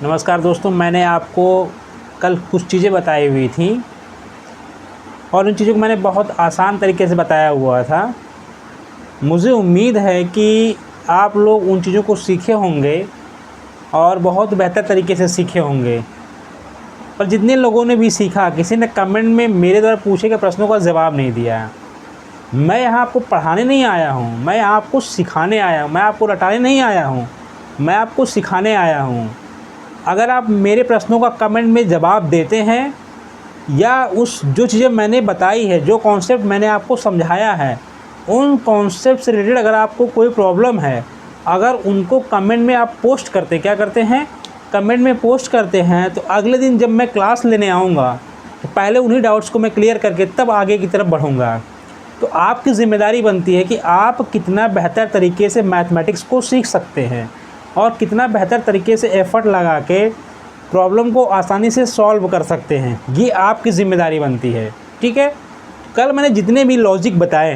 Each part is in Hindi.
नमस्कार दोस्तों, मैंने आपको कल कुछ चीज़ें बताई हुई थी और उन चीज़ों को मैंने बहुत आसान तरीके से बताया हुआ था। मुझे उम्मीद है कि आप लोग उन चीज़ों को सीखे होंगे और बहुत बेहतर तरीके से सीखे होंगे। पर जितने लोगों ने भी सीखा, किसी ने कमेंट में मेरे द्वारा पूछे गए प्रश्नों का जवाब नहीं दिया। मैं यहाँ आपको पढ़ाने नहीं आया हूँ, मैं यहाँ आपको सिखाने आया हूँ। मैं आपको रटाने नहीं आया हूँ, मैं आपको सिखाने आया हूँ। अगर आप मेरे प्रश्नों का कमेंट में जवाब देते हैं या उस जो चीज़ें मैंने बताई है, जो कॉन्सेप्ट मैंने आपको समझाया है, उन कॉन्सेप्ट से रिलेटेड अगर आपको कोई प्रॉब्लम है, अगर उनको कमेंट में आप पोस्ट करते, क्या करते हैं, कमेंट में पोस्ट करते हैं, तो अगले दिन जब मैं क्लास लेने आऊँगा तो पहले उन्हीं डाउट्स को मैं क्लियर करके तब आगे की तरफ बढ़ूँगा। तो आपकी ज़िम्मेदारी बनती है कि आप कितना बेहतर तरीके से मैथमेटिक्स को सीख सकते हैं और कितना बेहतर तरीके से एफ़र्ट लगा के प्रॉब्लम को आसानी से सॉल्व कर सकते हैं। ये आपकी ज़िम्मेदारी बनती है, ठीक है। कल मैंने जितने भी लॉजिक बताए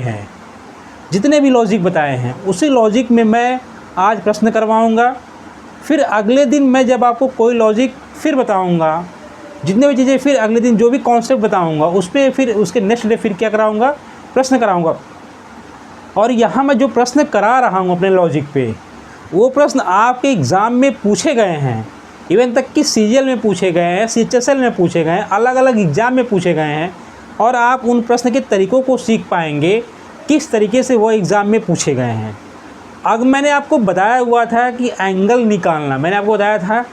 हैं उसी लॉजिक में मैं आज प्रश्न करवाऊंगा। फिर अगले दिन मैं जब आपको कोई लॉजिक फिर बताऊंगा, जितने भी चीज़ें फिर अगले दिन जो भी कॉन्सेप्ट बताऊंगा उस पर फिर उसके नेक्स्ट डे फिर क्या कराऊंगा, प्रश्न कराऊंगा। और यहाँ मैं जो प्रश्न करा रहा हूँ अपने लॉजिक पे, वो प्रश्न आपके एग्ज़ाम में पूछे गए हैं। इवन तक कि सीजीएल में पूछे गए हैं, सीएचएसएल में पूछे गए हैं, अलग अलग एग्ज़ाम में पूछे गए हैं। और आप उन प्रश्न के तरीक़ों को सीख पाएंगे किस तरीके से वो एग्ज़ाम में पूछे गए हैं। अब मैंने आपको बताया हुआ था कि एंगल निकालना, मैंने आपको बताया था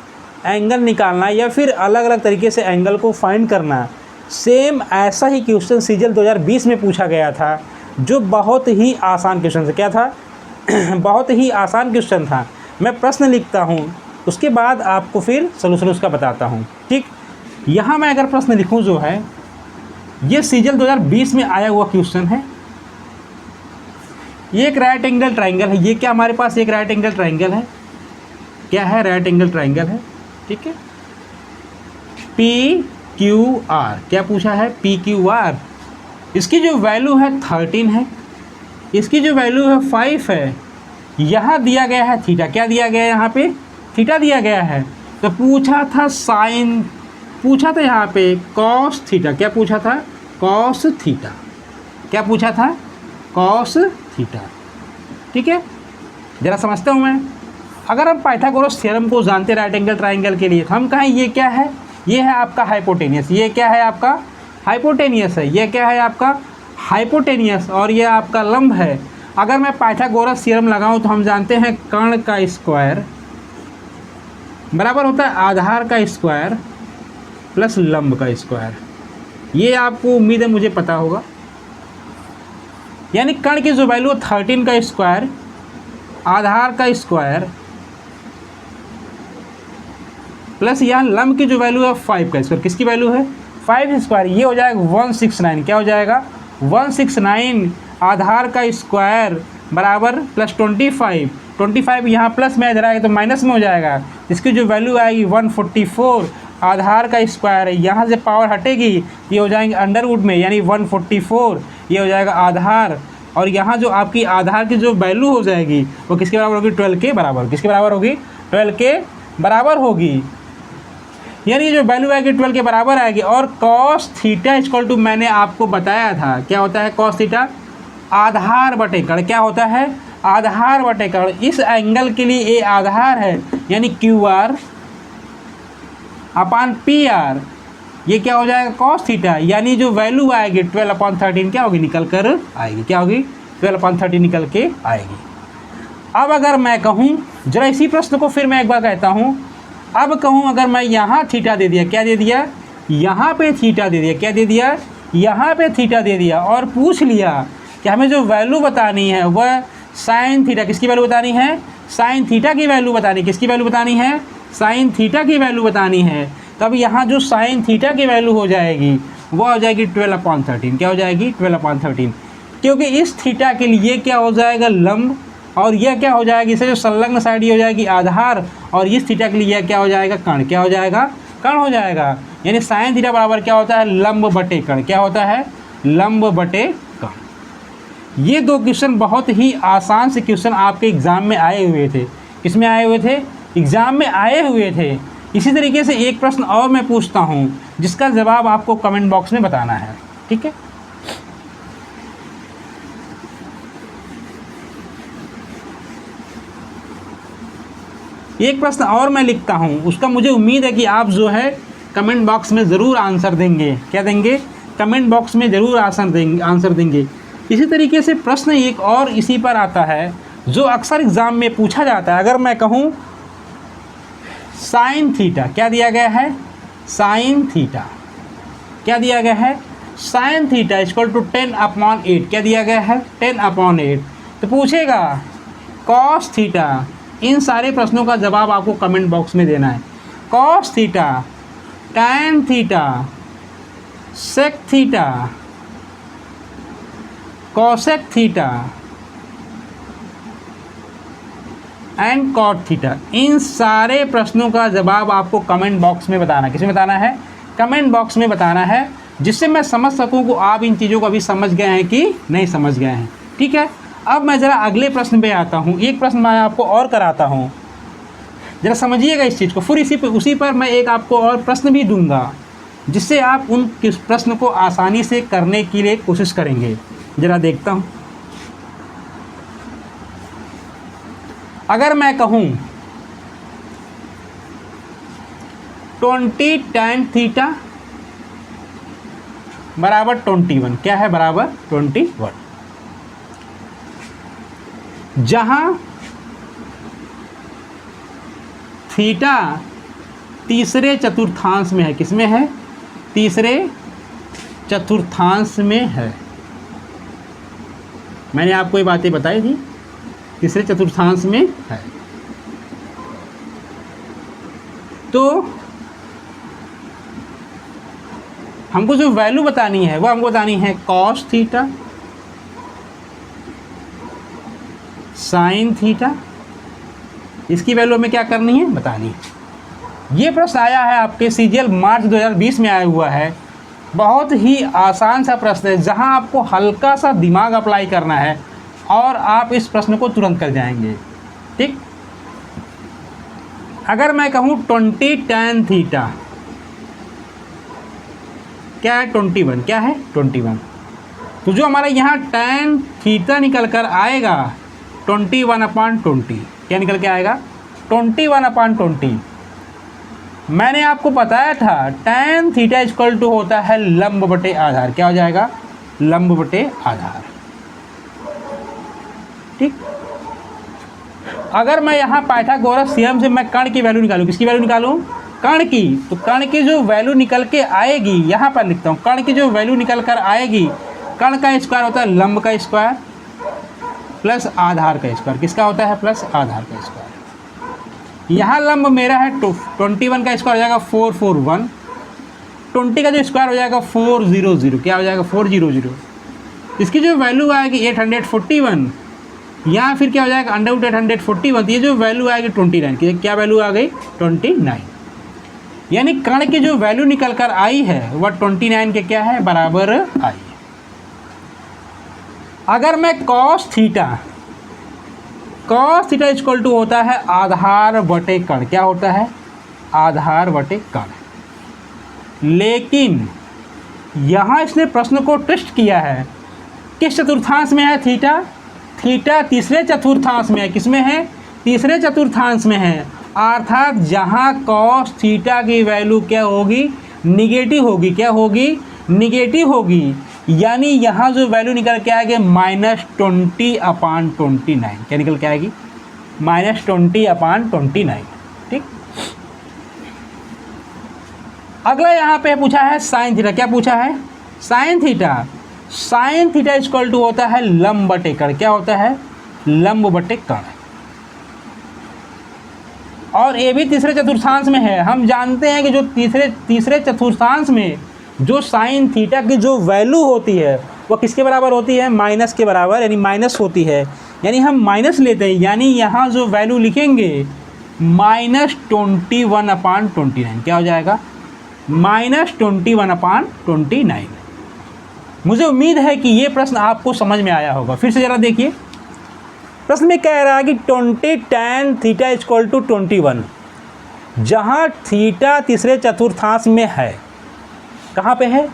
एंगल निकालना या फिर अलग अलग तरीके से एंगल को फाइंड करना। सेम ऐसा ही क्वेश्चन सीजीएल 2020 में पूछा गया था, जो बहुत ही आसान क्वेश्चन था। क्या था? बहुत ही आसान क्वेश्चन था। मैं प्रश्न लिखता हूँ, उसके बाद आपको फिर सलूशन उसका बताता हूँ, ठीक। यहाँ मैं अगर प्रश्न लिखूँ जो है, ये सीजीएल 2020 में आया हुआ क्वेश्चन है। ये एक राइट एंगल ट्राइंगल है। ये क्या हमारे पास एक राइट एंगल ट्राइंगल है, क्या है, राइट एंगल ट्राइंगल है, ठीक है। पी क्यू आर, क्या पूछा है, पी क्यू आर। इसकी जो वैल्यू है 13 है, इसकी जो वैल्यू है 5 है। यहाँ दिया गया है थीटा, क्या दिया गया है, यहाँ पे थीटा दिया गया है। तो पूछा था साइन, पूछा था यहाँ पे कॉस थीटा, क्या पूछा था, कॉस थीटा, क्या पूछा था, कॉस थीटा, ठीक है। ज़रा समझता हूँ मैं। अगर हम पाइथागोरस थ्योरम को जानते राइट एंगल ट्राइंगल के लिए, तो हम कहें ये क्या है, ये है आपका हाइपोटेनियस। ये क्या है आपका हाइपोटेनियस है। ये क्या है आपका हाइपोटेनियस, और ये आपका लंब है। अगर मैं पाइथागोरस थ्योरम लगाऊं तो हम जानते हैं कर्ण का स्क्वायर बराबर होता है आधार का स्क्वायर प्लस लंब का स्क्वायर। ये आपको उम्मीद है मुझे पता होगा। यानी कर्ण की जो वैल्यू 13 का स्क्वायर, आधार का स्क्वायर प्लस यहाँ लंब की जो वैल्यू है 5 का स्क्वायर। किसकी वैल्यू है, 5 स्क्वायर। ये हो जाएगा 169, क्या हो जाएगा, 169 आधार का स्क्वायर बराबर प्लस 25 यहाँ प्लस में इधर आएगा तो माइनस में हो जाएगा। इसकी जो वैल्यू आएगी 144 आधार का स्क्वायर है। यहाँ से पावर हटेगी, ये हो जाएंगे अंडर रूट में, यानी 144 ये हो जाएगा आधार। और यहाँ जो आपकी आधार की जो वैल्यू हो जाएगी वो किसके बराबर होगी, 12 के बराबर। किसके बराबर होगी, 12 के बराबर होगी। यानी जो वैल्यू आएगी 12 के बराबर आएगी। और कॉस थीटा इक्वल टू, मैंने आपको बताया था क्या होता है कॉस थीटा, आधार बटे कर्ण। क्या होता है, आधार बटे कर्ण। इस एंगल के लिए ये आधार है, यानी Q R upon P R. ये क्या हो जाएगा, कॉस थीटा। यानी जो वैल्यू आएगी 12/13 क्या होगी, निकल कर आएगी। क्या होगी, 12/13 निकल के आएगी। अब अगर मैं कहूँ, जरा इसी प्रश्न को फिर मैं एक बार कहता हूँ। अब कहूँ अगर मैं यहाँ थीटा दे दिया, क्या दे दिया, यहाँ पे थीटा दे दिया, क्या दे दिया, यहाँ पे थीटा दे दिया, और पूछ लिया कि हमें जो वैल्यू बतानी है वह साइन थीटा, किसकी वैल्यू बतानी है, साइन थीटा की वैल्यू बतानी, किसकी वैल्यू बतानी है, साइन थीटा की वैल्यू बतानी है। तब यहाँ जो साइन थीटा की वैल्यू हो जाएगी वह हो जाएगी 12/13। क्या हो जाएगी, 12/13। क्योंकि इस थीटा के लिए क्या हो जाएगा, लंब, और यह क्या हो जाएगी, इसे जो संलग्न साइड ये हो जाएगी आधार, और इस थीटा के लिए क्या हो जाएगा, कर्ण। क्या हो जाएगा, कर्ण हो जाएगा। यानी साइन थीटा बराबर क्या होता है, लंब बटे कर्ण। क्या होता है, लंब बटे कर्ण। ये दो क्वेश्चन बहुत ही आसान से क्वेश्चन आपके एग्ज़ाम में आए हुए थे। किसमें आए हुए थे, एग्ज़ाम में आए हुए थे। इसी तरीके से एक प्रश्न और मैं पूछता हूँ जिसका जवाब आपको कमेंट बॉक्स में बताना है, ठीक है। एक प्रश्न और मैं लिखता हूँ, उसका मुझे उम्मीद है कि आप जो है कमेंट बॉक्स में ज़रूर आंसर देंगे। क्या देंगे? कमेंट बॉक्स में ज़रूर आंसर देंगे। इसी तरीके से प्रश्न एक और इसी पर आता है जो अक्सर एग्ज़ाम में पूछा जाता है। अगर मैं कहूँ साइन थीटा, क्या दिया गया है? साइन थीटा, क्या दिया गया है? साइन थीटा इक्वल टू 10/8, क्या दिया गया है? 10/8। तो पूछेगा कॉस थीटा। इन सारे प्रश्नों का जवाब आपको कमेंट बॉक्स में देना है। Cos theta, tan theta, sec theta, cosec theta and cot theta, इन सारे प्रश्नों का जवाब आपको कमेंट बॉक्स में बताना है। किसमें बताना है? कमेंट बॉक्स में बताना है, जिससे मैं समझ सकूं कि आप इन चीज़ों को अभी समझ गए हैं कि नहीं समझ गए हैं, ठीक है। अब मैं ज़रा अगले प्रश्न पे आता हूँ। एक प्रश्न मैं आपको और कराता हूँ, ज़रा समझिएगा इस चीज़ को। फिर उसी पर मैं एक आपको और प्रश्न भी दूंगा, जिससे आप उन किस प्रश्न को आसानी से करने के लिए कोशिश करेंगे। ज़रा देखता हूँ। अगर मैं कहूँ 20 tan थीटा बराबर 21, क्या है? बराबर 21। जहाँ थीटा तीसरे चतुर्थांश में है। किसमें है? तीसरे चतुर्थांश में है। मैंने आपको ये बातें बताई थी, तीसरे चतुर्थांश में है। तो हमको जो वैल्यू बतानी है वो हमको बतानी है कॉस थीटा, साइन थीटा। इसकी वैल्यू हमें क्या करनी है? बतानी है। ये प्रश्न आया है आपके सीजीएल मार्च 2020 में आया हुआ है। बहुत ही आसान सा प्रश्न है, जहां आपको हल्का सा दिमाग अप्लाई करना है और आप इस प्रश्न को तुरंत कर जाएंगे, ठीक। अगर मैं कहूँ 20 tan थीटा, क्या है? 21, क्या है? 21। तो जो हमारा यहाँ tan थीटा निकल कर आएगा 21/20, क्या निकल के आएगा? 21/20। मैंने आपको बताया था tan थीटा इक्वल टू होता है लंब बटे आधार। क्या हो जाएगा? लंब बटे आधार, ठीक। अगर मैं यहाँ पाइथागोरस थ्योरम से मैं कर्ण की वैल्यू निकालूँ, किसकी वैल्यू निकालूँ? कर्ण की। तो कर्ण की जो वैल्यू निकल के आएगी, यहाँ पर लिखता हूँ, कर्ण की जो वैल्यू निकल कर आएगी, कर्ण का स्क्वायर होता है लंब का स्क्वायर प्लस आधार का स्क्वायर। किसका होता है? प्लस आधार का स्क्वायर। यहाँ लंब मेरा है 21 का स्क्वायर हो जाएगा 441, 20 का जो स्क्वायर हो जाएगा 400, क्या हो जाएगा? 400। इसकी जो वैल्यू आएगी 841, यहाँ फिर क्या हो जाएगा? √841। ये जो वैल्यू आएगी 29 की, क्या वैल्यू आ गई? 29। यानी कर्ण की जो वैल्यू निकल कर आई है वह 29 के क्या है? बराबर आई है। अगर मैं cos थीटा इक्वल टू होता है आधार बटे कर्ण। क्या होता है? आधार बटे कर्ण। लेकिन यहाँ इसने प्रश्न को ट्विस्ट किया है। किस चतुर्थांश में है थीटा? थीटा तीसरे चतुर्थांश में है। किसमें है? तीसरे चतुर्थांश में है। अर्थात जहाँ cos थीटा की वैल्यू क्या होगी? निगेटिव होगी। क्या होगी? निगेटिव होगी। यानी यहाँ जो वैल्यू निकल के आएगी -20/29। क्या निकल के आएगी? -20/29, ठीक। अगला यहाँ पे पूछा है साइन थीटा। क्या पूछा है? Sine theta. Sine theta equal to होता है लंब बटे कर्ण। क्या होता है? लंब बटे कर्ण। और ये भी तीसरे चतुर्थांश में है। हम जानते हैं कि जो तीसरे चतुर्थांश में जो साइन थीटा की जो वैल्यू होती है वह किसके बराबर होती है? माइनस के बराबर, यानी माइनस होती है। यानी हम माइनस लेते हैं, यानी यहाँ जो वैल्यू लिखेंगे -21/29। क्या हो जाएगा? -21/29। मुझे उम्मीद है कि ये प्रश्न आपको समझ में आया होगा। फिर से ज़रा देखिए, प्रश्न में कह रहा है कि 20 tan थीटा इक्वल टू 21। जहाँ थीटा तीसरे चतुर्थांश में है। कहाँ पे है?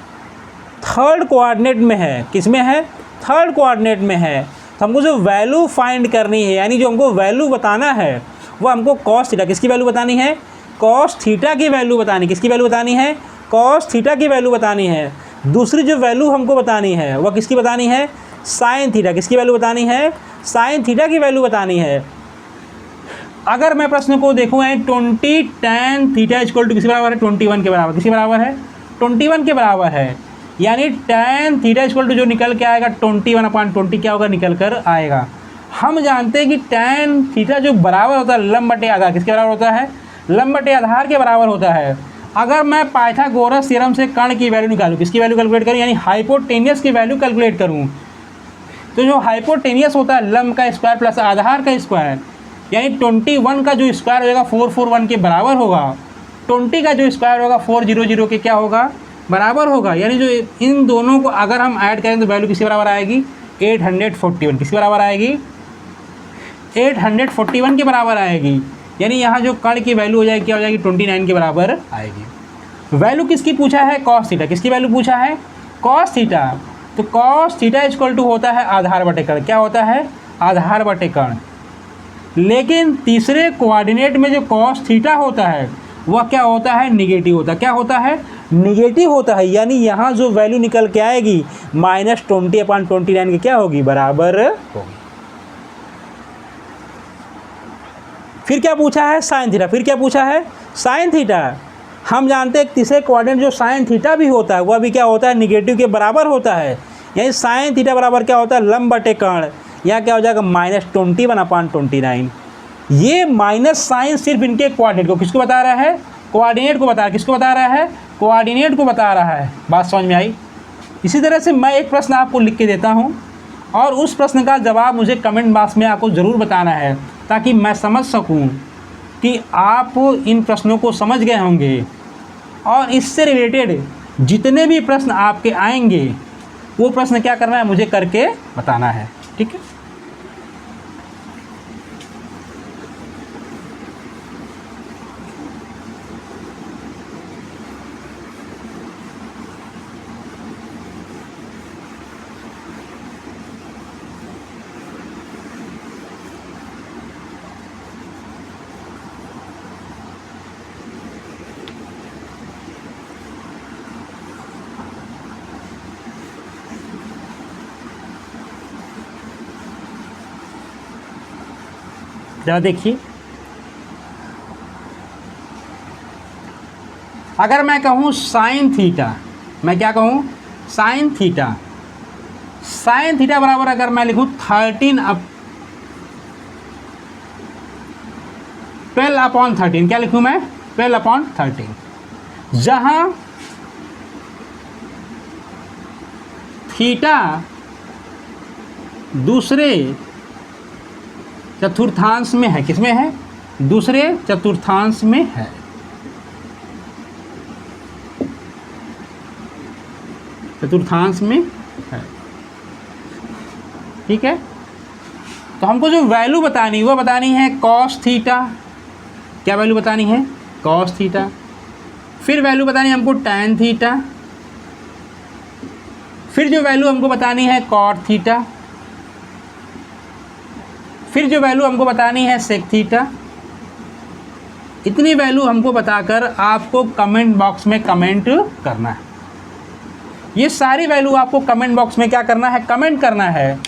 थर्ड कोऑर्डिनेट में है। किस में है? थर्ड कोऑर्डिनेट में है। तो हमको जो वैल्यू फाइंड करनी है, यानी जो हमको वैल्यू बताना है वो हमको कॉस थीटा, किसकी वैल्यू बतानी है? कॉस थीटा की वैल्यू बतानी। किसकी वैल्यू बतानी है? कॉस थीटा की वैल्यू बतानी है। दूसरी जो वैल्यू हमको बतानी है वह किसकी बतानी है? Sine theta. किसकी वैल्यू बतानी है? साइन थीटा की वैल्यू बतानी है। अगर मैं प्रश्न को देखूँ 20 tan थीटा इक्वल टू किसके बराबर है? 21 के बराबर। किसके बराबर है? 21 के बराबर है। यानी tan थीटा इक्वल टू जो निकल के आएगा 21/20 क्या होगा? निकल कर आएगा। हम जानते हैं कि tan थीटा जो बराबर होता है लंब बटे आधार, किसके बराबर होता है? लंब बटे आधार के बराबर होता है। अगर मैं पाइथागोरस थ्योरम से कर्ण की वैल्यू निकालूँ, किसकी वैल्यू कैलकुलेट करूँ? यानी हाइपोटेनियस की वैल्यू कैलकुलेट करूँ, तो जो हाइपोटेनियस होता है लंब का स्क्वायर प्लस आधार का स्क्वायर, यानी 21 का जो स्क्वायर होगा 441 के बराबर होगा। 20 का जो स्क्वायर होगा 400 के क्या होगा? बराबर होगा। यानी जो इन दोनों को अगर हम ऐड करें तो वैल्यू किसके बराबर आएगी? 841। किसके बराबर आएगी? 841 के बराबर आएगी। यानी यहाँ जो कर्ण की वैल्यू हो जाएगी क्या हो जाएगी? 29 के बराबर आएगी। वैल्यू किसकी पूछा है? Cos theta. किसकी वैल्यू पूछा है? Cos theta. तो कॉस थीटा इक्वल टू होता है आधार बटे कर्ण। क्या होता है? आधार बटे कर्ण। लेकिन तीसरे कोऑर्डिनेट में जो कॉस थीटा होता है वह क्या होता है? निगेटिव होता है। क्या होता है? निगेटिव होता है। यानी यहाँ जो वैल्यू निकल के आएगी -20/29 के क्या होगी? बराबर होगी। फिर क्या पूछा है? Sine theta. फिर क्या पूछा है? Sine theta. हम जानते हैं तीसरे कोऑर्डिनेट जो साइन थीटा भी होता है वह भी क्या होता है? निगेटिव के बराबर होता है। यानी साइन थीटा बराबर क्या होता है? लंब बटे कर्ण। यहाँ क्या हो जाएगा? -21/29। ये माइनस साइन सिर्फ इनके कोऑर्डिनेट को, किसको बता रहा है? कोऑर्डिनेट को बता रहा है। किसको बता रहा है? कोऑर्डिनेट को बता रहा है। बात समझ में आई? इसी तरह से मैं एक प्रश्न आपको लिख के देता हूँ और उस प्रश्न का जवाब मुझे कमेंट बॉक्स में आपको ज़रूर बताना है, ताकि मैं समझ सकूँ कि आप इन प्रश्नों को समझ गए होंगे। और इससे रिलेटेड जितने भी प्रश्न आपके आएंगे वो प्रश्न क्या करना है? मुझे करके बताना है। ठीक है? जरा देखिए, अगर मैं कहूँ साइन थीटा, मैं क्या कहूँ? Sign theta. साइन थीटा बराबर अगर मैं लिखूँ 12/13, क्या लिखूँ मैं? 12/13। जहाँ थीटा दूसरे चतुर्थांश में है। किसमें है? दूसरे चतुर्थांश में है। चतुर्थांश में है। ठीक है? तो हमको जो वैल्यू बतानी वो बतानी है कॉस थीटा। क्या वैल्यू बतानी है? Cos theta. फिर वैल्यू बतानी है हमको टैन थीटा। फिर जो वैल्यू हमको बतानी है कॉट थीटा। फिर जो वैल्यू हमको बतानी है सेक थीटा। इतनी वैल्यू हमको बताकर आपको कमेंट बॉक्स में कमेंट करना है। ये सारी वैल्यू आपको कमेंट बॉक्स में क्या करना है? कमेंट करना है,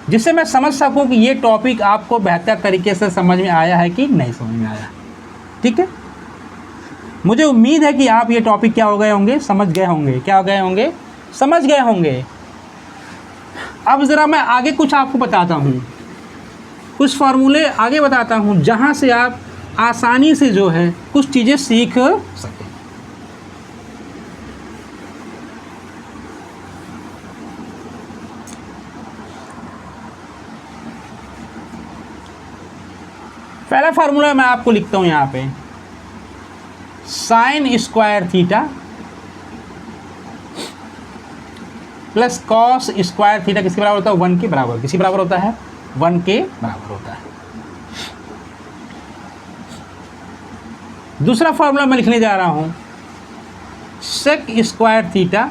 जिससे मैं समझ सकूं कि ये टॉपिक आपको बेहतर तरीके से समझ में आया है कि नहीं समझ में आया। ठीक है? मुझे उम्मीद है कि आप ये टॉपिक क्या हो गए होंगे? समझ गए होंगे। क्या हो गए होंगे? समझ गए होंगे। अब ज़रा मैं आगे कुछ आपको बताता हूँ, कुछ फार्मूले आगे बताता हूँ, जहाँ से आप आसानी से जो है कुछ चीज़ें सीख सकें। पहला फार्मूला मैं आपको लिखता हूँ यहाँ पे, sine square theta plus cos square theta किसके बराबर होता है? 1 के बराबर। किसके बराबर होता है? 1 के बराबर होता है। दूसरा फॉर्मूला मैं लिखने जा रहा हूँ, sec square theta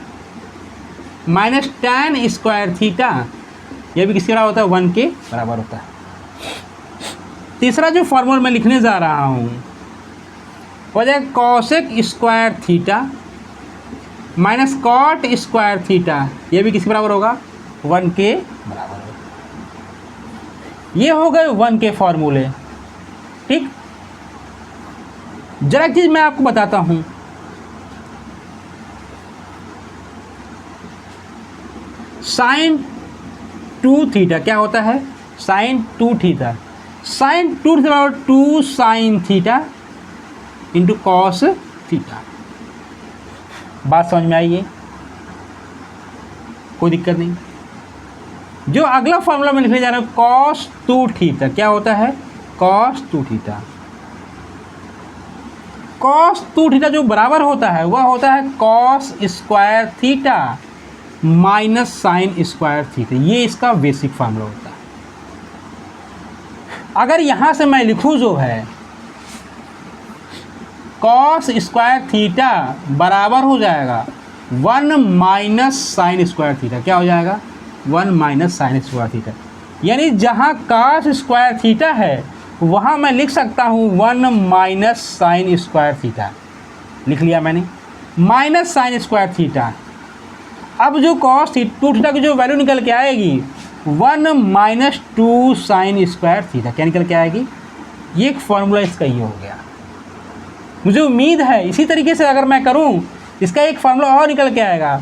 minus tan square theta, यह भी किसके बराबर होता है, 1 के बराबर होता है। तीसरा जो फॉर्मूला मैं लिखने जा रहा हूँ हो जाएगा cosec square theta minus cot square theta, यह भी किसके बराबर होगा, 1 के बराबर होगा। ये हो गए 1 के फॉर्मूले। ठीक, जरा एक चीज़ मैं आपको बताता हूँ, साइन 2 थीटा क्या होता है, साइन 2 थीटा, साइन 2 थीटा बराबर 2 sine theta into cos theta. बात समझ में आई है, कोई दिक्कत नहीं। जो अगला फॉर्मूला मैं लिखने जा रहा हूँ, कॉस 2 थीटा क्या होता है, कॉस 2 थीटा, कॉस 2 थीटा जो बराबर होता है वह होता है cos square theta minus sine square theta. ये इसका बेसिक फार्मूला होता है। अगर यहाँ से मैं लिखूँ जो है कॉस स्क्वायर थीटा बराबर हो जाएगा 1 माइनस साइन स्क्वायर थीटा, क्या हो जाएगा, 1 माइनस साइन स्क्वायर थीटा। यानी जहाँ कॉस स्क्वायर थीटा है वहाँ मैं लिख सकता हूँ 1 माइनस साइन स्क्वायर थीटा, लिख लिया मैंने, माइनस साइन स्क्वायर थीटा। अब जो कॉस 2 थीटा की जो वैल्यू निकल के आएगी 1 माइनस 2 साइन स्क्वायर थीटा, क्या निकल के आएगी, ये एक फॉर्मूला इसका ये हो गया। मुझे उम्मीद है इसी तरीके से अगर मैं करूं इसका एक फार्मूला और निकल के आएगा,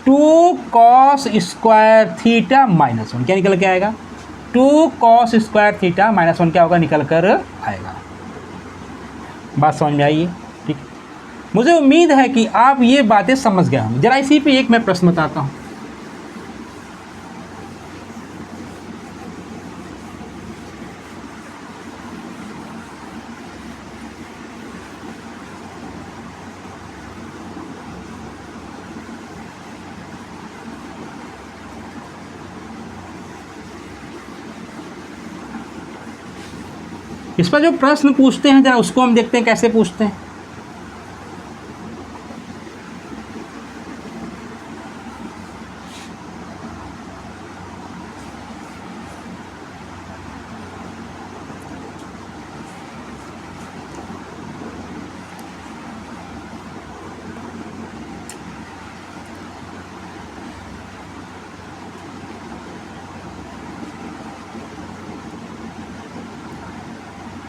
2 कॉस स्क्वायर थीटा माइनस 1, क्या निकल के आएगा, 2 कॉस स्क्वायर थीटा माइनस 1 क्या होगा, निकल कर आएगा। बात समझ में आई है। ठीक, मुझे उम्मीद है कि आप ये बातें समझ गए होंगे। जरा इसी पे एक मैं प्रश्न बताता हूँ। इस पर जो प्रश्न पूछते हैं जरा उसको हम देखते हैं कैसे पूछते हैं।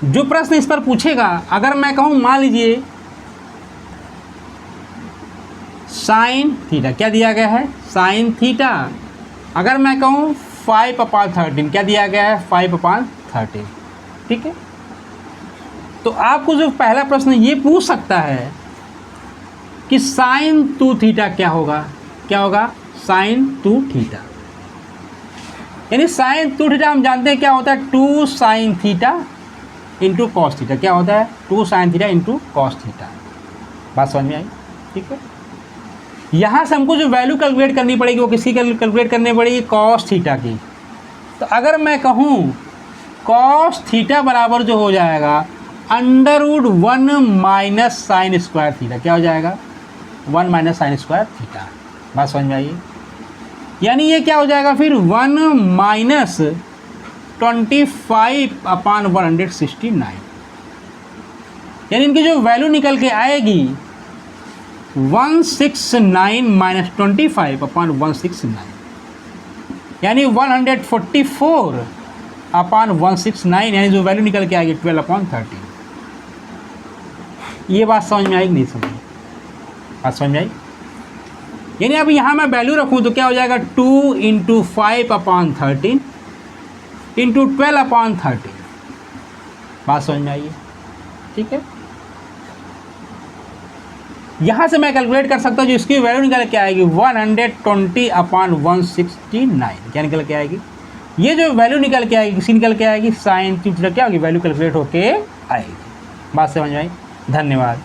जो प्रश्न इस पर पूछेगा, अगर मैं कहूँ मान लीजिए साइन थीटा क्या दिया गया है, साइन थीटा, अगर मैं कहूँ 5/13 क्या दिया गया है, 5/13। ठीक है, तो आपको जो पहला प्रश्न ये पूछ सकता है कि साइन 2 थीटा क्या होगा, क्या होगा, साइन 2 थीटा। यानी साइन 2 थीटा हम जानते हैं क्या होता है, 2 sine theta into cos theta, क्या होता है, 2 sine theta into cos theta. बात समझ में आई। ठीक है, यहाँ से हमको जो वैल्यू कैलकुलेट करनी पड़ेगी वो किसकी कैलकुलेट करनी पड़ेगी, कॉस थीटा की। तो अगर मैं कहूँ कॉस थीटा बराबर जो हो जाएगा √1 माइनस साइन स्क्वायर थीटा, क्या हो जाएगा, 1 माइनस साइन स्क्वायर थीटा। बात समझ में आई। यानी ये क्या हो जाएगा फिर 1 माइनस 25/169, यानी इनकी जो वैल्यू निकल के आएगी 169 माइनस 25/169, यानी 144/169, यानी जो वैल्यू निकल के आएगी 12/13। ये बात समझ में आई कि नहीं समझ, बात समझ में आई। यानी अब यहाँ मैं वैल्यू रखूँ तो क्या हो जाएगा, 2 × 5/13 इंटू 12/13। बात समझ में आई है। ठीक है, यहाँ से मैं कैलकुलेट कर सकता हूँ जो इसकी वैल्यू निकल के आएगी 120/169, क्या निकल के आएगी, ये जो वैल्यू निकल के आएगी किसी निकल के आएगी, साइन थीटा क्या होगी, वैल्यू कैलकुलेट होके आएगी। बात समझ में आई। धन्यवाद।